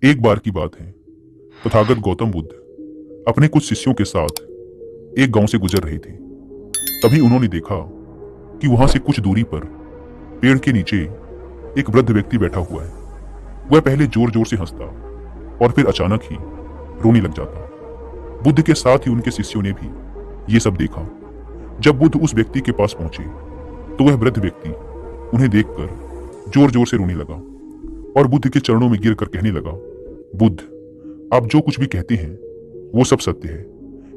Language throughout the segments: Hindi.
एक बार की बात है, तथागत गौतम बुद्ध अपने कुछ शिष्यों के साथ एक गांव से गुजर रहे थे। तभी उन्होंने देखा कि वहां से कुछ दूरी पर पेड़ के नीचे एक वृद्ध व्यक्ति बैठा हुआ है। वह पहले जोर जोर से हंसता और फिर अचानक ही रोने लग जाता। बुद्ध के साथ ही उनके शिष्यों ने भी ये सब देखा। जब बुद्ध उस व्यक्ति के पास पहुंचे तो वह वृद्ध व्यक्ति उन्हें देखकर जोर जोर से रोने लगा और बुद्ध के चरणों में गिरकर कहने लगा, बुद्ध, आप जो कुछ भी कहते हैं वो सब सत्य है,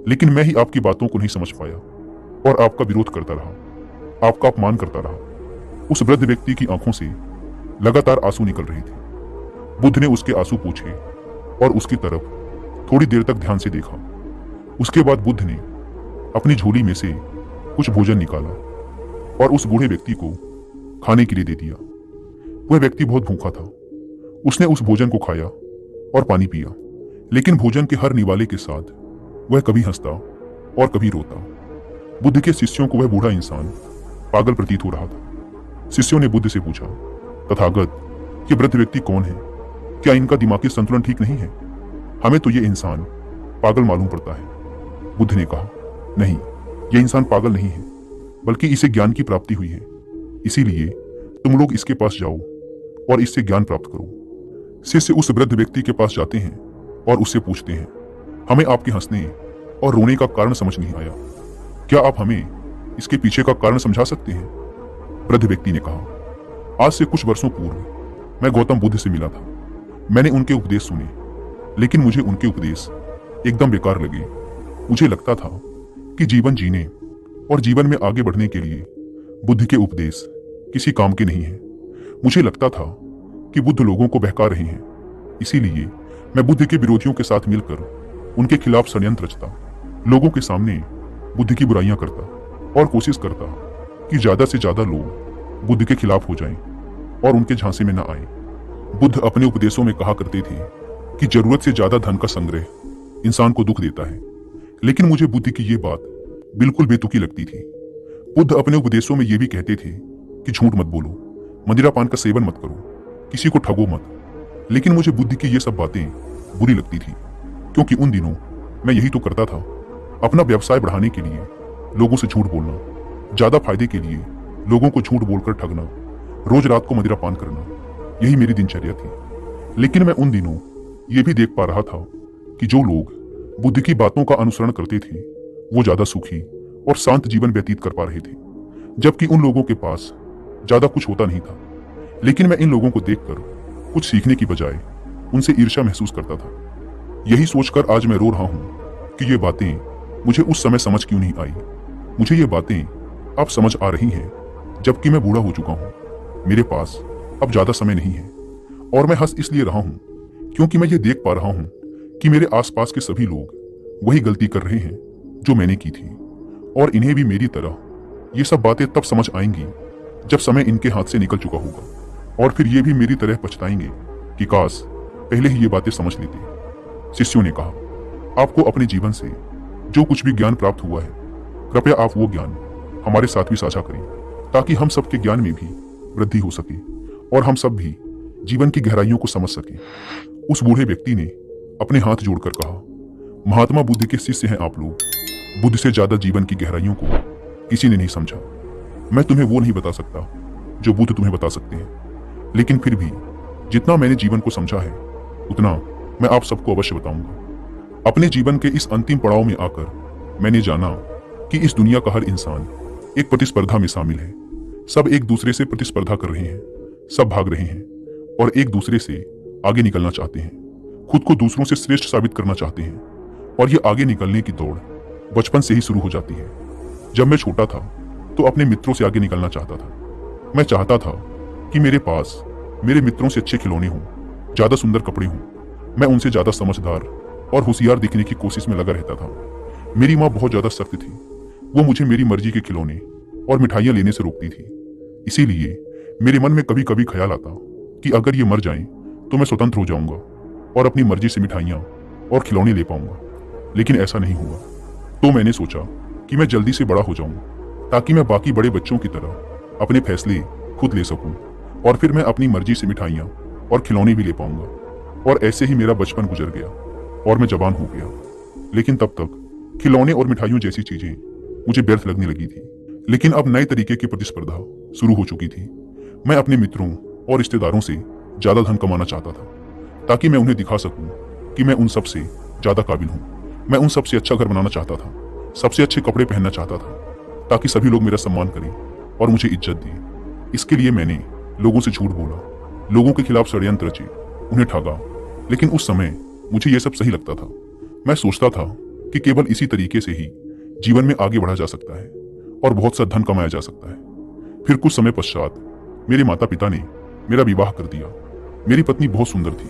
लेकिन मैं ही आपकी बातों को नहीं समझ पाया और आपका विरोध करता रहा, आपका अपमान करता रहा। उस वृद्ध व्यक्ति की आंखों से लगातार आंसू निकल रहे थे। बुद्ध ने उसके आंसू पोंछे और उसकी तरफ थोड़ी देर तक ध्यान से देखा। उसके बाद बुद्ध ने अपनी झोली में से कुछ भोजन निकाला और उस बूढ़े व्यक्ति को खाने के लिए दे दिया। वह व्यक्ति बहुत भूखा था। उसने उस भोजन को खाया और पानी पिया, लेकिन भोजन के हर निवाले के साथ वह कभी हंसता और कभी रोता। बुद्ध के शिष्यों को वह बूढ़ा इंसान पागल प्रतीत हो रहा था। शिष्यों ने बुद्ध से पूछा, तथागत, ये वृद्ध व्यक्ति कौन है? क्या इनका दिमागी संतुलन ठीक नहीं है? हमें तो ये इंसान पागल मालूम पड़ता है। बुद्ध ने कहा, नहीं, यह इंसान पागल नहीं है, बल्कि इसे ज्ञान की प्राप्ति हुई है। इसीलिए तुम लोग इसके पास जाओ और इससे ज्ञान प्राप्त करो। शिष्य उस वृद्ध व्यक्ति के पास जाते हैं और उससे पूछते हैं, हमें आपके हंसने और रोने का कारण समझ नहीं आया। क्या आप हमें इसके पीछे का कारण समझा सकते हैं? वृद्ध व्यक्ति ने कहा, आज से कुछ वर्षों पूर्व मैं गौतम बुद्ध से मिला था। मैंने उनके उपदेश सुने, लेकिन मुझे उनके उपदेश एकदम बेकार लगे। मुझे लगता था कि जीवन जीने और जीवन में आगे बढ़ने के लिए बुद्ध के उपदेश किसी काम के नहीं हैं। मुझे लगता था कि बुद्ध लोगों को बहका रहे हैं। इसीलिए मैं बुद्ध के विरोधियों के साथ मिलकर उनके खिलाफ षड्यंत्र रचता, लोगों के सामने बुद्ध की बुराइयां करता और कोशिश करता कि ज्यादा से ज्यादा लोग बुद्ध के खिलाफ हो जाएं और उनके झांसे में न आए। बुद्ध अपने उपदेशों में कहा करते थे कि जरूरत से ज्यादा धन का संग्रह इंसान को दुख देता है, लेकिन मुझे बुद्ध की ये बात बिल्कुल बेतुकी लगती थी। बुद्ध अपने उपदेशों में ये भी कहते थे कि झूठ मत बोलो, मदिरा पान का सेवन मत करो, किसी को ठगो मत। लेकिन मुझे बुद्ध की ये सब बातें बुरी लगती थी, क्योंकि उन दिनों मैं यही तो करता था। अपना व्यवसाय बढ़ाने के लिए लोगों से झूठ बोलना, ज्यादा फायदे के लिए लोगों को झूठ बोलकर ठगना, रोज रात को मदिरा पान करना, यही मेरी दिनचर्या थी। लेकिन मैं उन दिनों ये भी देख पा रहा था कि जो लोग बुद्ध की बातों का अनुसरण करते थे वो ज्यादा सुखी और शांत जीवन व्यतीत कर पा रहे थे, जबकि उन लोगों के पास ज्यादा कुछ होता नहीं था। लेकिन मैं इन लोगों को देखकर कुछ सीखने की बजाय उनसे ईर्ष्या महसूस करता था। यही सोचकर आज मैं रो रहा हूं कि ये बातें मुझे उस समय समझ क्यों नहीं आई। मुझे ये बातें अब समझ आ रही हैं, जबकि मैं बूढ़ा हो चुका हूं। मेरे पास अब ज्यादा समय नहीं है और मैं हंस इसलिए रहा हूं क्योंकि मैं ये देख पा रहा हूं कि मेरे आसपास के सभी लोग वही गलती कर रहे हैं जो मैंने की थी, और इन्हें भी मेरी तरह ये सब बातें तब समझ आएंगी जब समय इनके हाथ से निकल चुका होगा, और फिर ये भी मेरी तरह पछताएंगे कि काश पहले ही ये बातें समझ लेते। शिष्यों ने कहा, आपको अपने जीवन से जो कुछ भी ज्ञान प्राप्त हुआ है, कृपया आप वो ज्ञान हमारे साथ भी साझा करें, ताकि हम सबके ज्ञान में भी वृद्धि हो सके और हम सब भी जीवन की गहराइयों को समझ सकें। उस बूढ़े व्यक्ति ने अपने हाथ जोड़कर कहा, महात्मा बुद्ध के शिष्य हैं आप लोग। बुद्ध से ज्यादा जीवन की गहराइयों को किसी ने नहीं समझा। मैं तुम्हें वो नहीं बता सकता जो बुद्ध तुम्हें बता सकते हैं, लेकिन फिर भी जितना मैंने जीवन को समझा है उतना मैं आप सबको अवश्य बताऊंगा। अपने जीवन के इस अंतिम पड़ाव में आकर मैंने जाना कि इस दुनिया का हर इंसान एक प्रतिस्पर्धा में शामिल है। सब एक दूसरे से प्रतिस्पर्धा कर रहे हैं, सब भाग रहे हैं और एक दूसरे से आगे निकलना चाहते हैं, खुद को दूसरों से श्रेष्ठ साबित करना चाहते हैं। और ये आगे निकलने की दौड़ बचपन से ही शुरू हो जाती है। जब मैं छोटा था तो अपने मित्रों से आगे निकलना चाहता था। मैं चाहता था कि मेरे पास मेरे मित्रों से अच्छे खिलौने हों, ज्यादा सुंदर कपड़े हों, मैं उनसे ज्यादा समझदार और होशियार दिखने की कोशिश में लगा रहता था। मेरी माँ बहुत ज्यादा सख्त थी। वो मुझे मेरी मर्जी के खिलौने और मिठाइयाँ लेने से रोकती थी। इसीलिए मेरे मन में कभी कभी ख्याल आता कि अगर ये मर जाएं तो मैं स्वतंत्र हो जाऊंगा और अपनी मर्जी से मिठाइयाँ और खिलौने ले पाऊंगा। लेकिन ऐसा नहीं हुआ। तो मैंने सोचा कि मैं जल्दी से बड़ा हो जाऊं, ताकि मैं बाकी बड़े बच्चों की तरह अपने फैसले खुद ले सकूं, और फिर मैं अपनी मर्जी से मिठाइयाँ और खिलौने भी ले पाऊंगा और ऐसे ही मेरा बचपन गुजर गया और मैं जवान हो गया। लेकिन तब तक खिलौने और मिठाइयों जैसी चीजें मुझे व्यर्थ लगने लगी थी। लेकिन अब नए तरीके की प्रतिस्पर्धा शुरू हो चुकी थी। मैं अपने मित्रों और रिश्तेदारों से ज्यादा धन कमाना चाहता था, ताकि मैं उन्हें दिखा सकूं कि मैं उन सब से ज्यादा काबिल हूं। मैं उन सबसे अच्छा घर बनाना चाहता था, सबसे अच्छे कपड़े पहनना चाहता था, ताकि सभी लोग मेरा सम्मान करें और मुझे इज्जत दें। इसके लिए मैंने लोगों से झूठ बोला, लोगों के खिलाफ षड्यंत्र रचे, उन्हें ठगा। लेकिन उस समय मुझे यह सब सही लगता था। मैं सोचता था कि केवल इसी तरीके से ही जीवन में आगे बढ़ा जा सकता है और बहुत सा धन कमाया जा सकता है। फिर कुछ समय पश्चात मेरे माता पिता ने मेरा विवाह कर दिया। मेरी पत्नी बहुत सुंदर थी,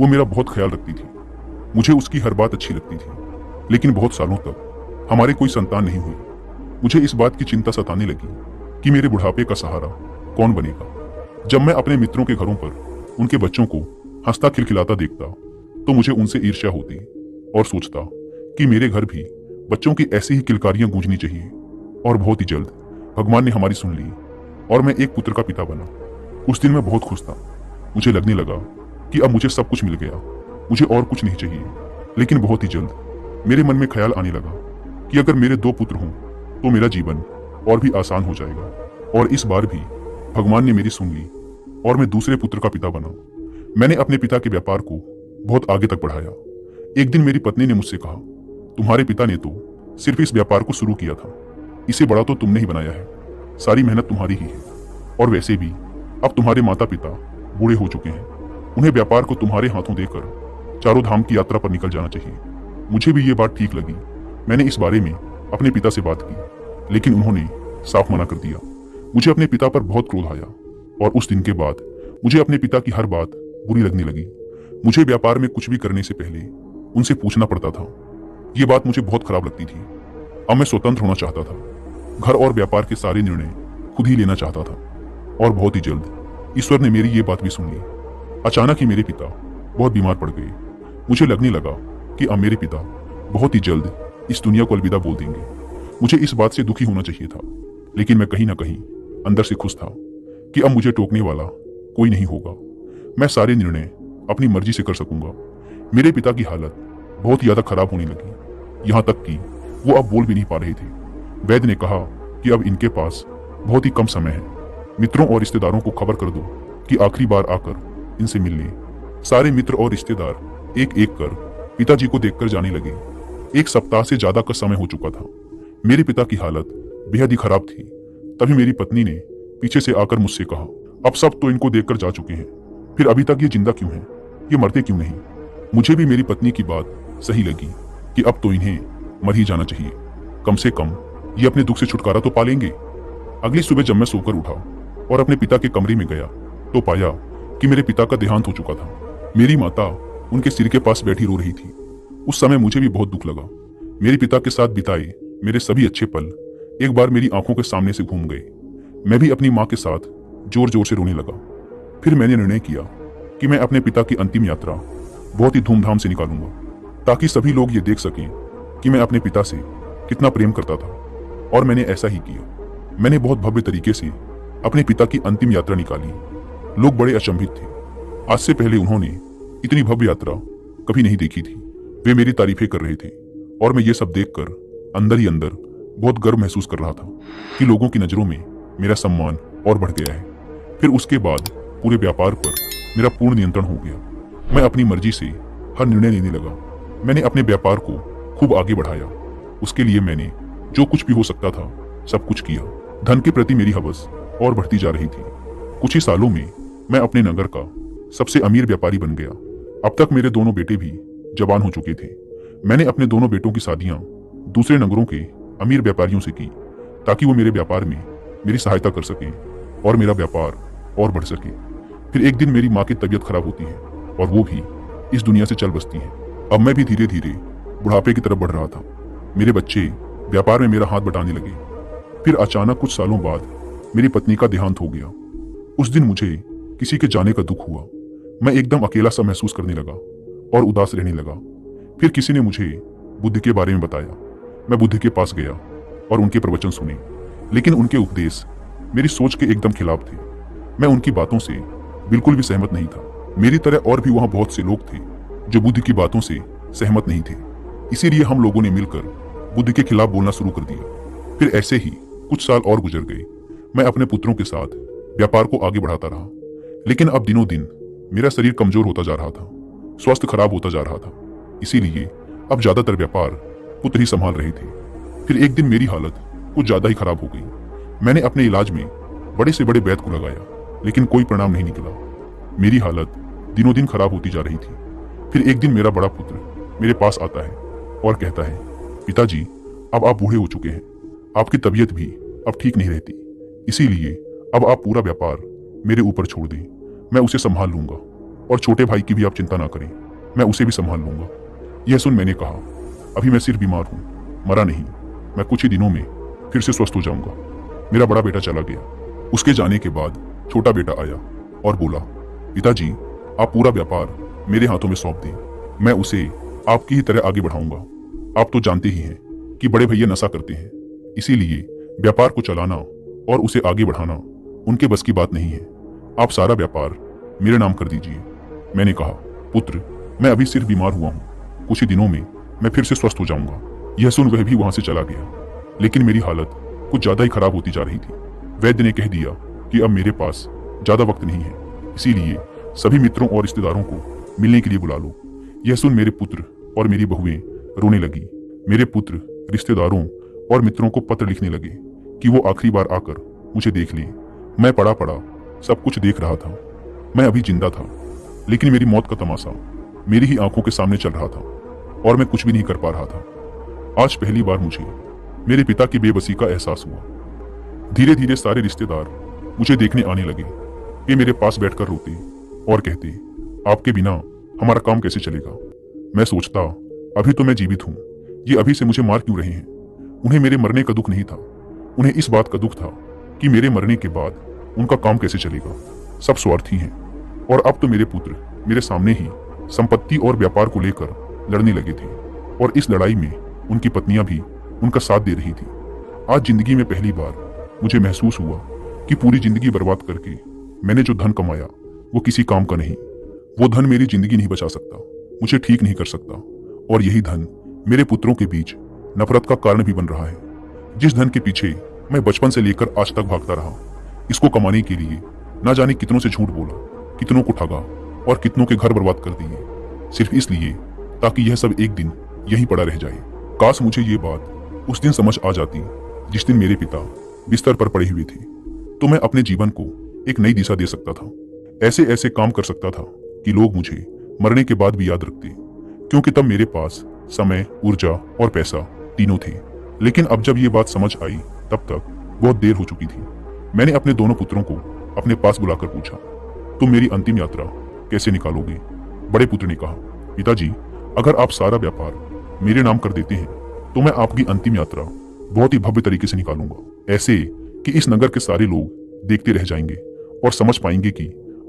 वो मेरा बहुत ख्याल रखती थी, मुझे उसकी हर बात अच्छी लगती थी। लेकिन बहुत सालों तक हमारे कोई संतान नहीं हुई। मुझे इस बात की चिंता सताने लगी कि मेरे बुढ़ापे का सहारा कौन बनेगा। जब मैं अपने मित्रों के घरों पर उनके बच्चों को हंसता खिलखिलाता देखता तो मुझे उनसे ईर्ष्या होती और सोचता कि मेरे घर भी बच्चों की ऐसी ही किलकारियां गूंजनी चाहिए। और बहुत ही जल्द भगवान ने हमारी सुन ली और मैं एक पुत्र का पिता बना। उस दिन मैं बहुत खुश था। मुझे लगने लगा कि अब मुझे सब कुछ मिल गया, मुझे और कुछ नहीं चाहिए। लेकिन बहुत ही जल्द मेरे मन में ख्याल आने लगा कि अगर मेरे 2 पुत्र हों तो मेरा जीवन और भी आसान हो जाएगा। और इस बार भी भगवान ने मेरी सुन ली और मैं दूसरे पुत्र का पिता बना। मैंने अपने पिता के व्यापार को बहुत आगे तक बढ़ाया। एक दिन मेरी पत्नी ने मुझसे कहा, तुम्हारे पिता ने तो सिर्फ इस व्यापार को शुरू किया था, इसे बड़ा तो तुमने ही बनाया है, सारी मेहनत तुम्हारी ही है। और वैसे भी अब तुम्हारे माता पिता बूढ़े हो चुके हैं, उन्हें व्यापार को तुम्हारे हाथों देकर चारों धाम की यात्रा पर निकल जाना चाहिए। मुझे भी ये बात ठीक लगी। मैंने इस बारे में अपने पिता से बात की, लेकिन उन्होंने साफ मना कर दिया। मुझे अपने पिता पर बहुत क्रोध आया और उस दिन के बाद मुझे अपने पिता की हर बात बुरी लगने लगी। मुझे व्यापार में कुछ भी करने से पहले उनसे पूछना पड़ता था। ये बात मुझे बहुत खराब लगती थी। अब मैं स्वतंत्र होना चाहता था, घर और व्यापार के सारे निर्णय खुद ही लेना चाहता था। और बहुत ही जल्द ईश्वर ने मेरी ये बात भी सुन ली। अचानक ही मेरे पिता बहुत बीमार पड़ गए। मुझे लगने लगा कि अब मेरे पिता बहुत ही जल्द इस दुनिया को अलविदा बोल देंगे। मुझे इस बात से दुखी होना चाहिए था, लेकिन मैं कहीं ना कहीं अंदर से खुश था कि अब मुझे टोकने वाला कोई नहीं होगा। मैं सारे निर्णय अपनी मर्जी से कर सकूंगा। मेरे पिता की हालत बहुत ज्यादा खराब होने लगी, यहाँ तक कि वो अब बोल भी नहीं पा रहे थे। वैद्य ने कहा कि अब इनके पास बहुत ही कम समय है। मित्रों और रिश्तेदारों को खबर कर दो कि आखिरी बार आकर इनसे मिल लें। सारे मित्र और रिश्तेदार एक एक कर पिताजी को देखकर जाने लगे। 1 सप्ताह से ज्यादा का समय हो चुका था। मेरे पिता की हालत बेहद ही खराब थी। तभी मेरी पत्नी ने पीछे से आकर मुझसे कहा, अब सब तो इनको देखकर जा चुके हैं, फिर अभी तक ये जिंदा क्यों हैं? ये मरते क्यों नहीं? मुझे भी मेरी पत्नी की बात सही लगी कि अब तो इन्हें मर ही जाना चाहिए। कम से कम ये अपने दुख से छुटकारा तो पा लेंगे। अगली सुबह जब मैं सोकर उठा और अपने पिता के कमरे में गया तो पाया कि मेरे पिता का देहांत हो चुका था। मेरी माता उनके सिर के पास बैठी रो रही थी। उस समय मुझे भी बहुत दुख लगा। मेरे पिता के साथ बिताए मेरे सभी अच्छे पल एक बार मेरी आंखों के सामने से घूम गए। मैं भी अपनी माँ के साथ जोर जोर से रोने लगा। फिर मैंने निर्णय किया कि मैं अपने पिता की अंतिम यात्रा बहुत ही धूमधाम से निकालूंगा, ताकि सभी लोग ये देख सकें कि मैं अपने पिता से कितना प्रेम करता था। और मैंने ऐसा ही किया। मैंने बहुत भव्य तरीके से अपने पिता की अंतिम यात्रा निकाली। लोग बड़े अचंभित थे। आज से पहले उन्होंने इतनी भव्य यात्रा कभी नहीं देखी थी। वे मेरी तारीफें कर रहे थे और मैं ये सब देखकर अंदर ही अंदर बहुत गर्व महसूस कर रहा था कि लोगों की नजरों में मेरा सम्मान और बढ़ गया है। फिर उसके बाद पूरे व्यापार पर मेरा पूर्ण नियंत्रण हो गया। मैं अपनी मर्जी से हर निर्णय लेने लगा। मैंने अपने व्यापार को खूब आगे बढ़ाया। उसके लिए मैंने जो कुछ भी हो सकता था सब कुछ किया। धन के प्रति मेरी हवस और बढ़ती जा रही थी। कुछ ही सालों में मैं अपने नगर का सबसे अमीर व्यापारी बन गया। अब तक मेरे दोनों बेटे भी जवान हो चुके थे। मैंने अपने दोनों बेटों की शादियां दूसरे नगरों के अमीर व्यापारियों से की, ताकि वो मेरे व्यापार में मेरी सहायता कर सकें और मेरा व्यापार और बढ़ सके। फिर एक दिन मेरी माँ की तबीयत खराब होती है और वो भी इस दुनिया से चल बसती है। अब मैं भी धीरे धीरे बुढ़ापे की तरफ बढ़ रहा था। मेरे बच्चे व्यापार में मेरा हाथ बटाने लगे। फिर अचानक कुछ सालों बाद मेरी पत्नी का देहांत हो गया। उस दिन मुझे किसी के जाने का दुख हुआ। मैं एकदम अकेला सा महसूस करने लगा और उदास रहने लगा। फिर किसी ने मुझे बुद्ध के बारे में बताया। मैं बुद्ध के पास गया और उनके प्रवचन सुने, लेकिन उनके उपदेश मेरी सोच के एकदम खिलाफ थे। मैं उनकी बातों से बिल्कुल भी सहमत नहीं था। मेरी तरह और भी वहां बहुत से लोग थे जो बुद्ध की बातों से सहमत नहीं थे। इसीलिए हम लोगों ने मिलकर बुद्ध के खिलाफ बोलना शुरू कर दिया। फिर ऐसे ही कुछ साल और गुजर गए। मैं अपने पुत्रों के साथ व्यापार को आगे बढ़ाता रहा, लेकिन अब दिनों दिन मेरा शरीर कमजोर होता जा रहा था, स्वास्थ्य खराब होता जा रहा था। इसीलिए अब ज्यादातर व्यापार पुत्र ही संभाल रहे थे। फिर एक दिन मेरी हालत कुछ ज्यादा ही खराब हो गई। मैंने अपने इलाज में बड़े से बड़े वैद्य को लगाया, लेकिन कोई परिणाम नहीं निकला। मेरी हालत दिनों दिन खराब होती जा रही थी। फिर एक दिन मेरा बड़ा पुत्र मेरे पास आता है और कहता है, पिताजी, अब आप बूढ़े हो चुके हैं, आपकी तबीयत भी अब ठीक नहीं रहती, इसीलिए अब आप पूरा व्यापार मेरे ऊपर छोड़ दें, मैं उसे संभाल लूंगा, और छोटे भाई की भी आप चिंता ना करें, मैं उसे भी संभाल लूंगा। यह सुन मैंने कहा, अभी मैं सिर्फ बीमार हूं, मरा नहीं, मैं कुछ ही दिनों में फिर से स्वस्थ हो जाऊंगा। मेरा बड़ा बेटा चला गया। उसके जाने के बाद छोटा बेटा आया और बोला, पिताजी, आप पूरा व्यापार मेरे हाथों में सौंप दें, मैं उसे आपकी ही तरह आगे बढ़ाऊंगा। आप तो जानते ही हैं कि बड़े भैया नशा करते हैं, इसीलिए व्यापार को चलाना और उसे आगे बढ़ाना उनके बस की बात नहीं है। आप सारा व्यापार मेरे नाम कर दीजिए। मैंने कहा, पुत्र, मैं अभी सिर्फ बीमार हुआ हूँ, कुछ ही दिनों में मैं फिर से स्वस्थ हो जाऊंगा। यह सुन वह भी वहां से चला गया, लेकिन मेरी हालत कुछ ज्यादा ही खराब होती जा रही थी। वैद्य ने कह दिया कि अब मेरे पास ज्यादा वक्त नहीं है, इसीलिए सभी मित्रों और रिश्तेदारों को मिलने के लिए बुला लो। यह सुन मेरे पुत्र और मेरी बहुएं रोने लगी। मेरे पुत्र रिश्तेदारों और मित्रों को पत्र लिखने लगे कि वो आखिरी बार आकर मुझे देख लें। मैं पड़ा पड़ा सब कुछ देख रहा था। मैं अभी जिंदा था, लेकिन मेरी मौत का तमाशा मेरी ही आंखों के सामने चल रहा था और मैं कुछ भी नहीं कर पा रहा था। आज पहली बार मुझे मेरे पिता की बेबसी का एहसास हुआ। धीरे धीरे सारे रिश्तेदार मुझे देखने आने लगे। वे मेरे पास बैठकर रोते और कहते, आपके बिना हमारा काम कैसे चलेगा। मैं सोचता, अभी तो मैं जीवित हूं, ये अभी से मुझे मार क्यों रहे हैं। उन्हें मेरे मरने का दुख नहीं था, उन्हें इस बात का दुख था कि मेरे मरने के बाद उनका काम कैसे चलेगा। सब स्वार्थी हैं, और अब तो मेरे पुत्र मेरे सामने ही संपत्ति और व्यापार को लेकर लड़ने लगे थे, और इस लड़ाई में उनकी पत्नियां भी उनका साथ दे रही थी। आज जिंदगी में पहली बार मुझे महसूस हुआ कि पूरी जिंदगी बर्बाद करके मैंने जो धन कमाया वो किसी काम का नहीं। वो धन मेरी जिंदगी नहीं बचा सकता, मुझे ठीक नहीं कर सकता, और यही धन मेरे पुत्रों के बीच नफरत का कारण भी बन रहा है। जिस धन के पीछे मैं बचपन से लेकर आज तक भागता रहा, इसको कमाने के लिए ना जाने कितनों से झूठ बोला, कितनों को ठगा और कितनों के घर बर्बाद कर दिए, सिर्फ इसलिए ताकि यह सब एक दिन यहीं पड़ा रह जाए। काश मुझे ये बात उस दिन समझ आ जाती जिस दिन मेरे पिता बिस्तर पर पड़े हुए थे, तो मैं अपने जीवन को एक नई दिशा दे सकता था। ऐसे ऐसे काम कर सकता था कि लोग मुझे मरने के बाद भी याद रखते, क्योंकि तब मेरे पास समय, ऊर्जा और पैसा तीनों थे। लेकिन अब जब ये बात समझ आई, तब तक बहुत देर हो चुकी थी। मैंने अपने दोनों पुत्रों को अपने पास बुलाकर पूछा, तुम मेरी अंतिम यात्रा कैसे निकालोगे। बड़े पुत्र ने कहा, पिताजी, अगर आप सारा व्यापार मेरे नाम कर देते हैं तो मैं आपकी अंतिम यात्रा बहुत ही भव्य तरीके से निकालूंगा, ऐसे कि इस नगर के सारे लोग देखते रह जाएंगे और समझ पाएंगे कि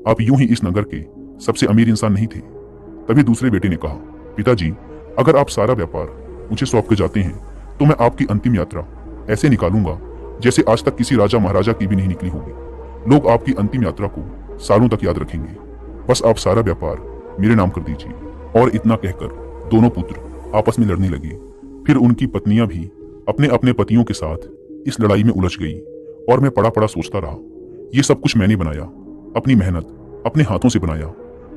आप यूं ही इस नगर के सबसे अमीर इंसान नहीं थे। तभी दूसरे बेटे ने कहा, पिताजी, अगर आप सारा व्यापार मुझे सौंप के जाते हैं तो मैं आपकी अंतिम यात्रा ऐसे निकालूंगा जैसे आज तक किसी राजा महाराजा की भी नहीं निकली होगी। लोग आपकी अंतिम यात्रा को सालों तक याद रखेंगे। बस आप सारा व्यापार मेरे नाम कर दीजिए। और इतना कहकर दोनों पुत्र आपस में लड़ने लगे। फिर उनकी पत्नियां भी अपने अपने पतियों के साथ इस लड़ाई में उलझ गई, और मैं पड़ा पड़ा सोचता रहा, ये सब कुछ मैंने बनाया, अपनी मेहनत, अपने हाथों से बनाया,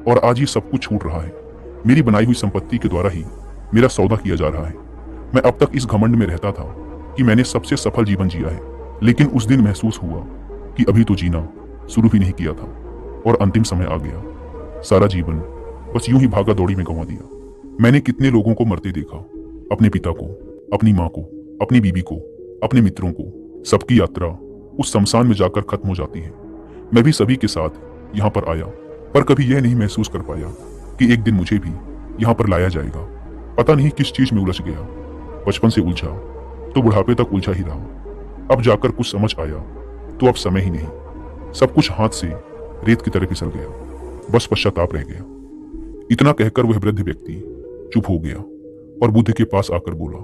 और आज ये सब कुछ छूट रहा है। मेरी बनाई हुई संपत्ति के द्वारा ही मेरा सौदा किया जा रहा है। मैं अब तक इस घमंड में रहता था कि मैंने सबसे सफल जीवन जिया है, लेकिन उस दिन महसूस हुआ कि अभी तो जीना शुरू ही नहीं किया था, और अंतिम समय आ गया। सारा जीवन बस यूं ही भागा दौड़ी में गंवा दिया। मैंने कितने लोगों को मरते देखा, अपने पिता को, अपनी माँ को, अपनी बीबी को, अपने मित्रों को। सबकी यात्रा उस शमशान में जाकर खत्म हो जाती है। मैं भी सभी के साथ यहाँ पर आया, पर कभी यह नहीं महसूस कर पाया कि एक दिन मुझे भी यहाँ पर लाया जाएगा। पता नहीं किस चीज में उलझ गया, बचपन से उलझा तो बुढ़ापे तक उलझा ही रहा। अब जाकर कुछ समझ आया तो अब समय ही नहीं, सब कुछ हाथ से रेत की तरह फिसल गया, बस पश्चाताप रह गया। इतना कहकर वह वृद्ध व्यक्ति चुप हो गया और बुद्ध के पास आकर बोला,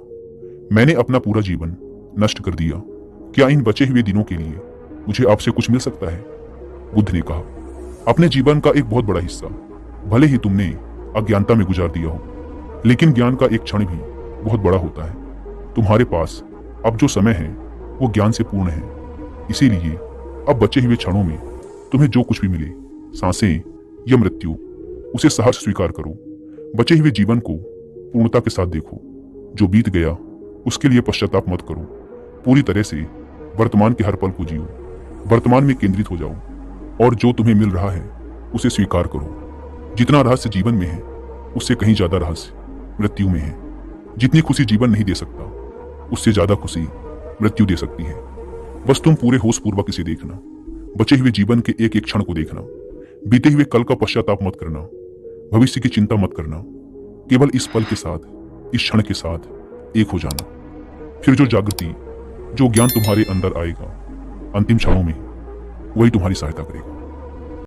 मैंने अपना पूरा जीवन नष्ट कर दिया, क्या इन बचे हुए दिनों के लिए मुझे आपसे कुछ मिल सकता है। बुद्ध ने कहा, अपने जीवन का एक बहुत बड़ा हिस्सा भले ही तुमने अज्ञानता में गुजार दिया हो, लेकिन ज्ञान का एक क्षण भी बहुत बड़ा होता है। तुम्हारे पास अब जो समय है वो ज्ञान से पूर्ण है। इसीलिए अब बचे हुए क्षणों में तुम्हें जो कुछ भी मिले, सांसें या मृत्यु, उसे सहर्ष स्वीकार करो। बचे हुए जीवन को पूर्णता के साथ देखो। जो बीत गया उसके लिए पश्चाताप मत करो। पूरी तरह से वर्तमान के हर पल को जियो। वर्तमान में केंद्रित हो जाओ और जो तुम्हें मिल रहा है उसे स्वीकार करो। जितना रहस्य जीवन में है उससे कहीं ज्यादा रहस्य मृत्यु में है। जितनी खुशी जीवन नहीं दे सकता उससे ज्यादा खुशी मृत्यु दे सकती है। बस तुम पूरे होश पूर्वक इसे देखना। बचे हुए जीवन के एक एक क्षण को देखना। बीते हुए कल का पश्चाताप मत करना। भविष्य की चिंता मत करना। केवल इस पल के साथ, इस क्षण के साथ एक हो जाना। फिर जो जागृति, जो ज्ञान तुम्हारे अंदर आएगा अंतिम क्षणों में, वही तुम्हारी सहायता करेगा।